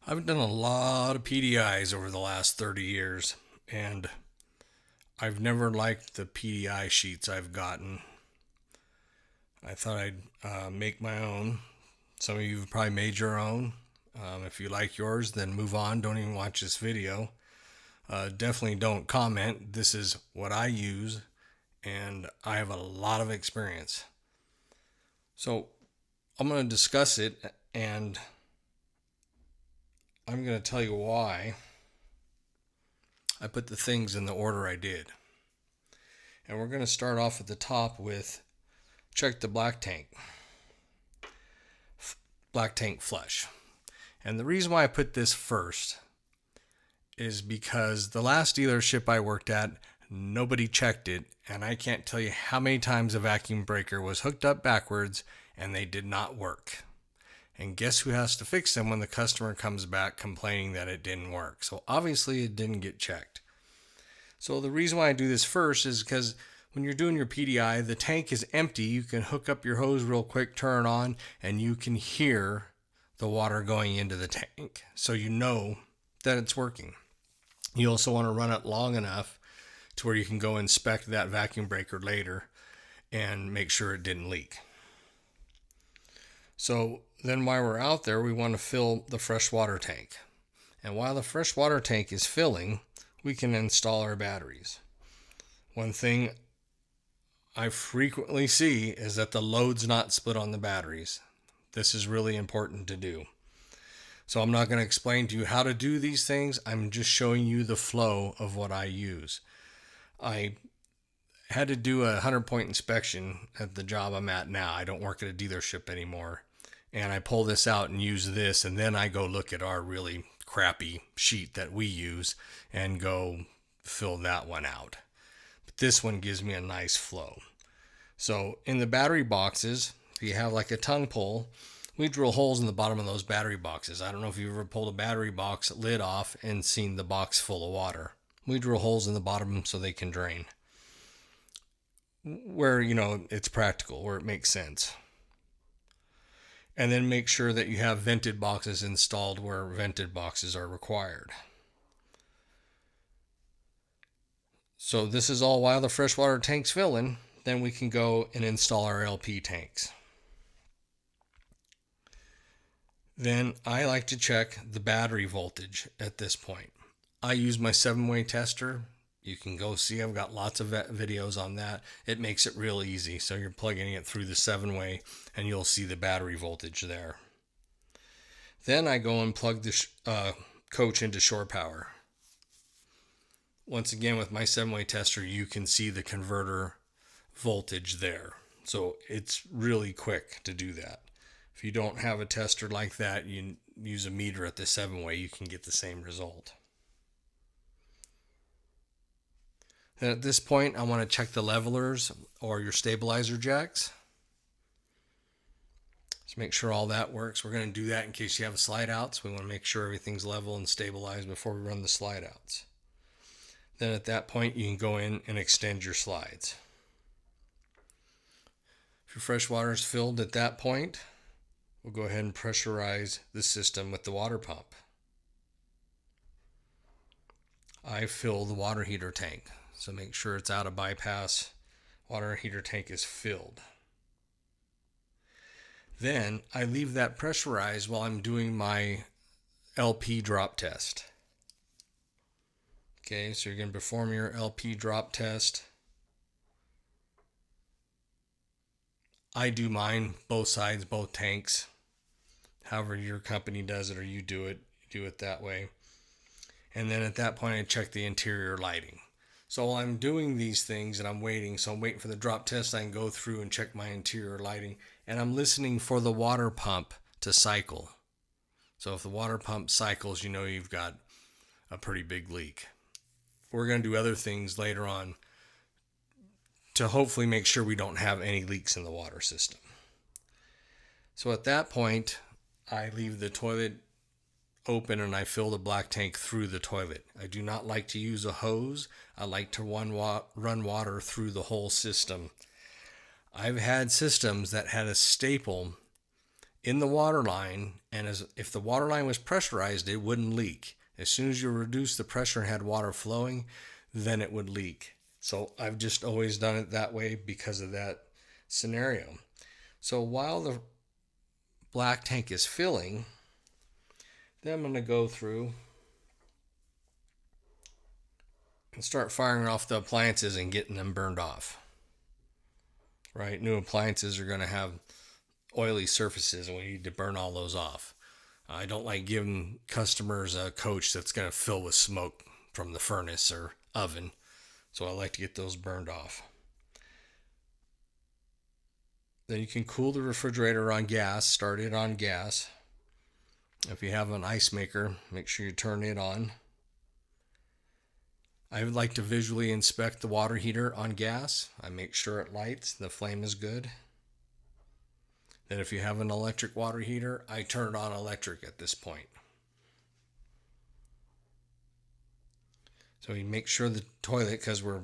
I've done a lot of PDIs over the last 30 years, and I've never liked the PDI sheets I've gotten. I thought I'd make my own. Some of you have probably made your own. If you like yours, then move on. Don't even watch this video. Definitely don't comment. This is what I use, and I have a lot of experience. So I'm going to discuss it, and I'm going to tell you why I put the things in the order I did. And we're going to start off at the top with check the black tank flush. And the reason why I put this first is because the last dealership I worked at, nobody checked it, and I can't tell you how many times a vacuum breaker was hooked up backwards and they did not work. And guess who has to fix them when the customer comes back complaining that it didn't work? So obviously it didn't get checked. So the reason why I do this first is because when you're doing your PDI, the tank is empty. You can hook up your hose real quick, turn it on, and you can hear the water going into the tank. So you know that it's working. You also want to run it long enough to where you can go inspect that vacuum breaker later and make sure it didn't leak. So then while we're out there, we want to fill the freshwater tank. And while the freshwater tank is filling, we can install our batteries. One thing I frequently see is that the load's not split on the batteries. This is really important to do. So I'm not going to explain to you how to do these things. I'm just showing you the flow of what I use. I had to do a 100-point inspection at the job I'm at now. I don't work at a dealership anymore. And I pull this out and use this, and then I go look at our really crappy sheet that we use and go fill that one out. But this one gives me a nice flow. So in the battery boxes, if you have like a tongue pull, we drill holes in the bottom of those battery boxes. I don't know if you've ever pulled a battery box lid off and seen the box full of water. We drill holes in the bottom so they can drain. Where, it's practical, where it makes sense. And then make sure that you have vented boxes installed where vented boxes are required. So this is all while the freshwater tank's filling. Then we can go and install our LP tanks. Then I like to check the battery voltage at this point. I use my 7-way tester. You can go see, I've got lots of videos on that. It makes it real easy. So you're plugging it through the 7-way and you'll see the battery voltage there. Then I go and plug the coach into shore power. Once again, with my 7-way tester, you can see the converter voltage there. So it's really quick to do that. If you don't have a tester like that, you use a meter at the 7-way, you can get the same result. Then at this point, I want to check the levelers or your stabilizer jacks. Just make sure all that works. We're going to do that in case you have a slide out. So we want to make sure everything's level and stabilized before we run the slide outs. Then at that point, you can go in and extend your slides. If your fresh water is filled at that point, we'll go ahead and pressurize the system with the water pump. I fill the water heater tank, so make sure it's out of bypass. Water heater tank is filled. Then I leave that pressurized while I'm doing my LP drop test. Okay, so you're going to perform your LP drop test. I do mine both sides, both tanks. However your company does it or you do it that way. And then at that point I check the interior lighting. So while I'm doing these things and I'm waiting for the drop test, I can go through and check my interior lighting, and I'm listening for the water pump to cycle. So if the water pump cycles, you know you've got a pretty big leak. We're going to do other things later on to hopefully make sure we don't have any leaks in the water system. So at that point, I leave the toilet open and I fill the black tank through the toilet. I do not like to use a hose. I like to run water through the whole system. I've had systems that had a staple in the water line, and if the water line was pressurized, it wouldn't leak. As soon as you reduce the pressure and had water flowing, then it would leak. So I've just always done it that way because of that scenario. So while the black tank is filling, then I'm going to go through and start firing off the appliances and getting them burned off. Right? New appliances are going to have oily surfaces, and we need to burn all those off. I don't like giving customers a coach that's going to fill with smoke from the furnace or oven, so I like to get those burned off. Then you can cool the refrigerator on gas. Start it on gas. If you have an ice maker, make sure you turn it on. I would like to visually inspect the water heater on gas. I make sure it lights, the flame is good. Then if you have an electric water heater, I turn it on electric at this point. So you make sure the toilet, because we're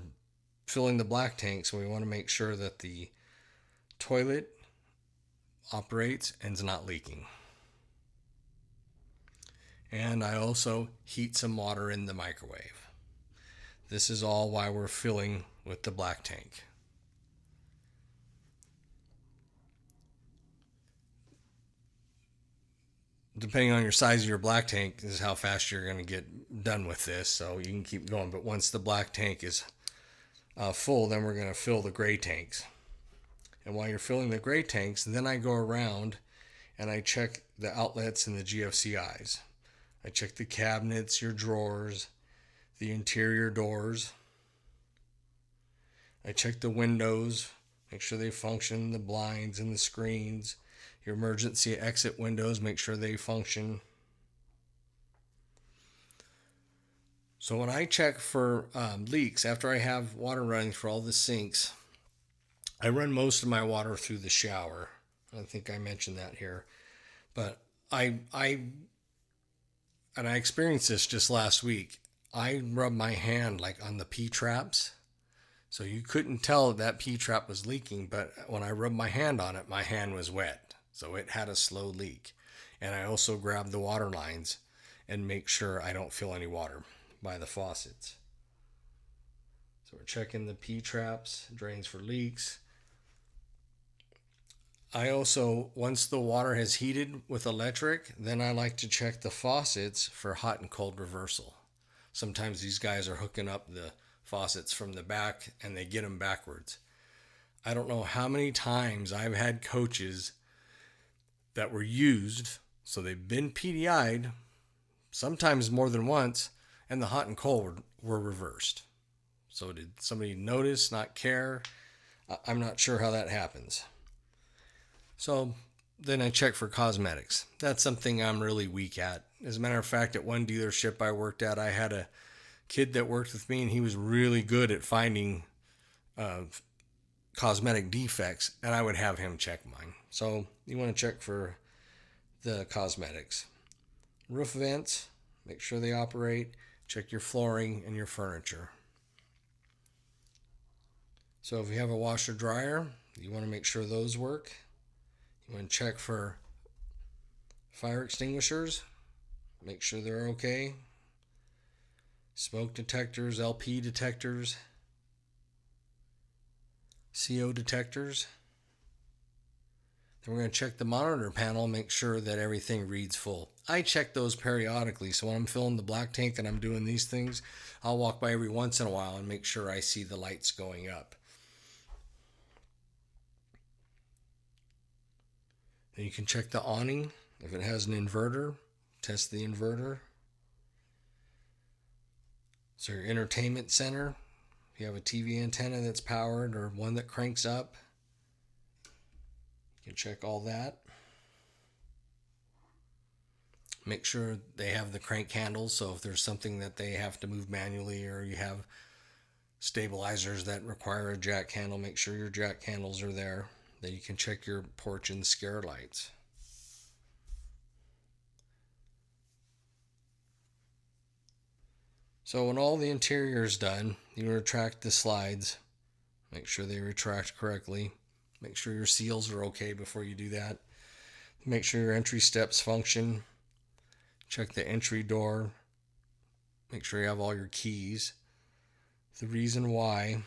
filling the black tank, so we want to make sure that the toilet operates and is not leaking. And I also heat some water in the microwave. This is all why we're filling with the black tank. Depending on your size of your black tank is how fast you're going to get done with this, so you can keep going. But once the black tank is full, then we're going to fill the gray tanks. And while you're filling the gray tanks, then I go around and I check the outlets and the GFCIs. I check the cabinets, your drawers, the interior doors. I check the windows, make sure they function, the blinds and the screens. Your emergency exit windows, make sure they function. So when I check for leaks, after I have water running through all the sinks, I run most of my water through the shower. I think I mentioned that here. But I experienced this just last week. I rubbed my hand like on the P-traps. So you couldn't tell that P-trap was leaking, but when I rubbed my hand on it, my hand was wet. So it had a slow leak. And I also grab the water lines and make sure I don't fill any water by the faucets. So we're checking the P-traps, drains for leaks. I also, once the water has heated with electric, then I like to check the faucets for hot and cold reversal. Sometimes these guys are hooking up the faucets from the back and they get them backwards. I don't know how many times I've had coaches that were used, so they've been PDI'd, sometimes more than once, and the hot and cold were reversed. So did somebody notice, not care? I'm not sure how that happens. So then I check for cosmetics. That's something I'm really weak at. As a matter of fact, at one dealership I worked at, I had a kid that worked with me, and he was really good at finding cosmetic defects, and I would have him check mine. So you want to check for the cosmetics. Roof vents, make sure they operate. Check your flooring and your furniture. So if you have a washer dryer, you want to make sure those work. You want to check for fire extinguishers, make sure they're okay. Smoke detectors, LP detectors, CO detectors. Then we're going to check the monitor panel, make sure that everything reads full. I check those periodically, so when I'm filling the black tank and I'm doing these things, I'll walk by every once in a while and make sure I see the lights going up. Then you can check the awning. If it has an inverter, test the inverter. So your entertainment center, if you have a TV antenna that's powered or one that cranks up, you can check all that. Make sure they have the crank handles, so if there's something that they have to move manually, or you have stabilizers that require a jack handle, make sure your jack handles are there. Then you can check your porch and scare lights. So when all the interior is done, you retract the slides. Make sure they retract correctly. Make sure your seals are okay before you do that. Make sure your entry steps function. Check the entry door. Make sure you have all your keys. The reason why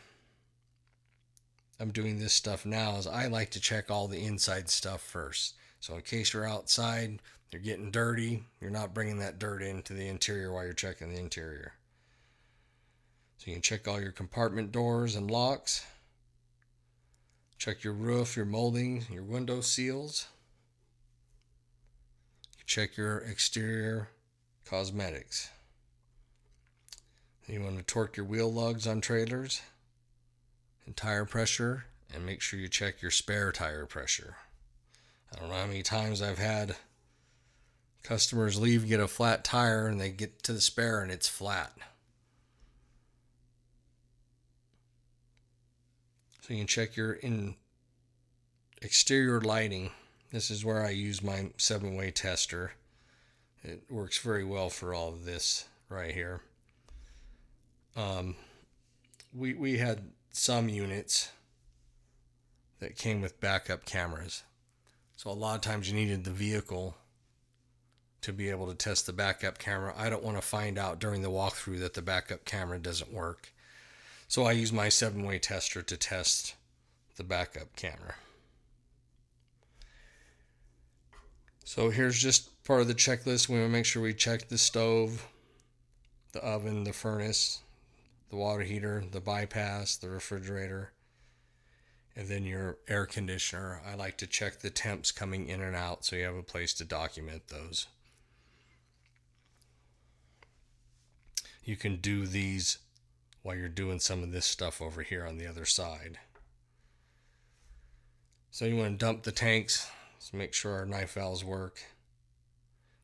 I'm doing this stuff now is I like to check all the inside stuff first. So in case you're outside, you're getting dirty, you're not bringing that dirt into the interior while you're checking the interior. So you can check all your compartment doors and locks. Check your roof, your molding, your window seals. Check your exterior cosmetics. You want to torque your wheel lugs on trailers and tire pressure, and make sure you check your spare tire pressure. I don't know how many times I've had customers leave, get a flat tire, and they get to the spare and it's flat. So you can check your exterior lighting. This is where I use my 7-way tester. It works very well for all of this right here. We had some units that came with backup cameras. So a lot of times you needed the vehicle to be able to test the backup camera. I don't want to find out during the walkthrough that the backup camera doesn't work. So I use my 7-way tester to test the backup camera. So here's just part of the checklist. We want to make sure we check the stove, the oven, the furnace, the water heater, the bypass, the refrigerator, and then your air conditioner. I like to check the temps coming in and out so you have a place to document those. You can do these while you're doing some of this stuff over here on the other side. So you want to dump the tanks, so make sure our knife valves work.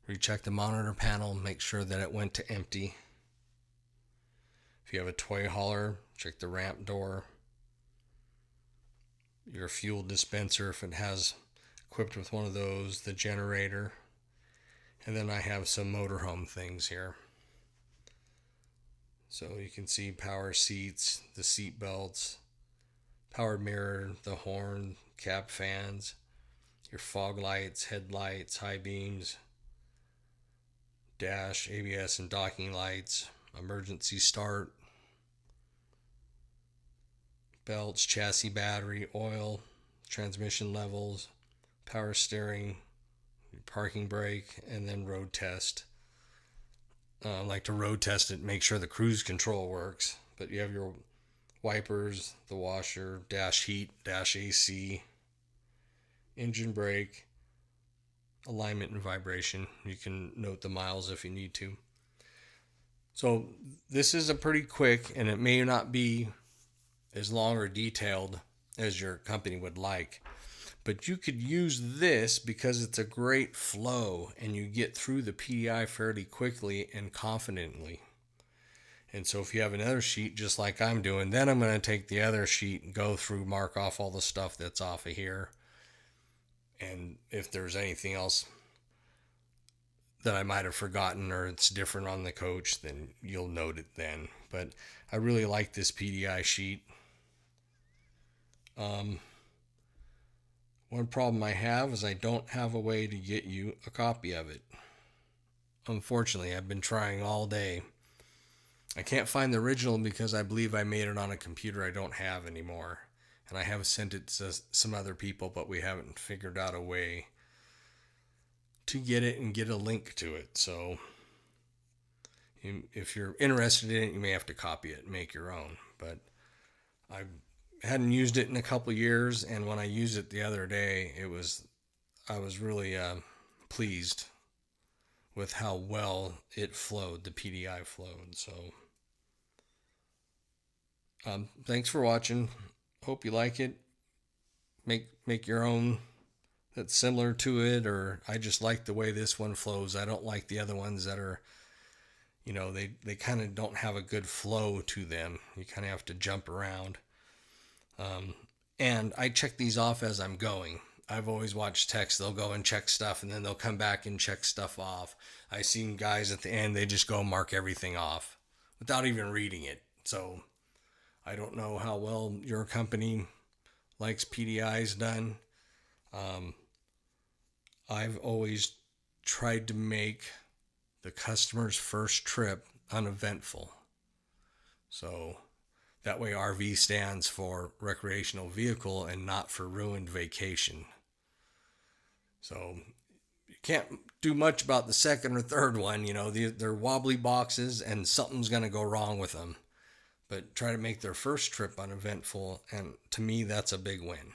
Recheck the monitor panel, make sure that it went to empty. If you have a toy hauler, check the ramp door. Your fuel dispenser, if it has equipped with one of those, the generator. And then I have some motorhome things here. So you can see power seats, the seat belts, power mirror, the horn, cab fans, your fog lights, headlights, high beams, dash, ABS and docking lights, emergency start, belts, chassis battery, oil, transmission levels, power steering, parking brake, and then road test. I like to road test it, make sure the cruise control works. But you have your wipers, the washer, dash heat, dash AC, engine brake, alignment and vibration. You can note the miles if you need to. So this is a pretty quick, and it may not be as long or detailed as your company would like, but you could use this because it's a great flow and you get through the PDI fairly quickly and confidently. And so if you have another sheet just like I'm doing, then I'm going to take the other sheet and go through, mark off all the stuff that's off of here. And if there's anything else that I might have forgotten or it's different on the coach, then you'll note it then. But I really like this PDI sheet. One problem I have is I don't have a way to get you a copy of it. Unfortunately, I've been trying all day. I can't find the original because I believe I made it on a computer I don't have anymore. And I have sent it to some other people, but we haven't figured out a way to get it and get a link to it. So if you're interested in it, you may have to copy it and make your own. But I hadn't used it in a couple years, and when I used it the other day, I was really pleased with how well it flowed. The PDI flowed. So thanks for watching. Hope you like it. Make your own that's similar to it, or I just like the way this one flows. I don't like the other ones that are, they kind of don't have a good flow to them. You kind of have to jump around. And I check these off as I'm going. I've always watched techs. They'll go and check stuff, and then they'll come back and check stuff off. I've seen guys at the end, they just go mark everything off without even reading it. So I don't know how well your company likes PDIs done. I've always tried to make the customer's first trip uneventful. So that way RV stands for recreational vehicle and not for ruined vacation. So you can't do much about the second or third one. They're wobbly boxes and something's going to go wrong with them. But try to make their first trip uneventful, and to me, that's a big win.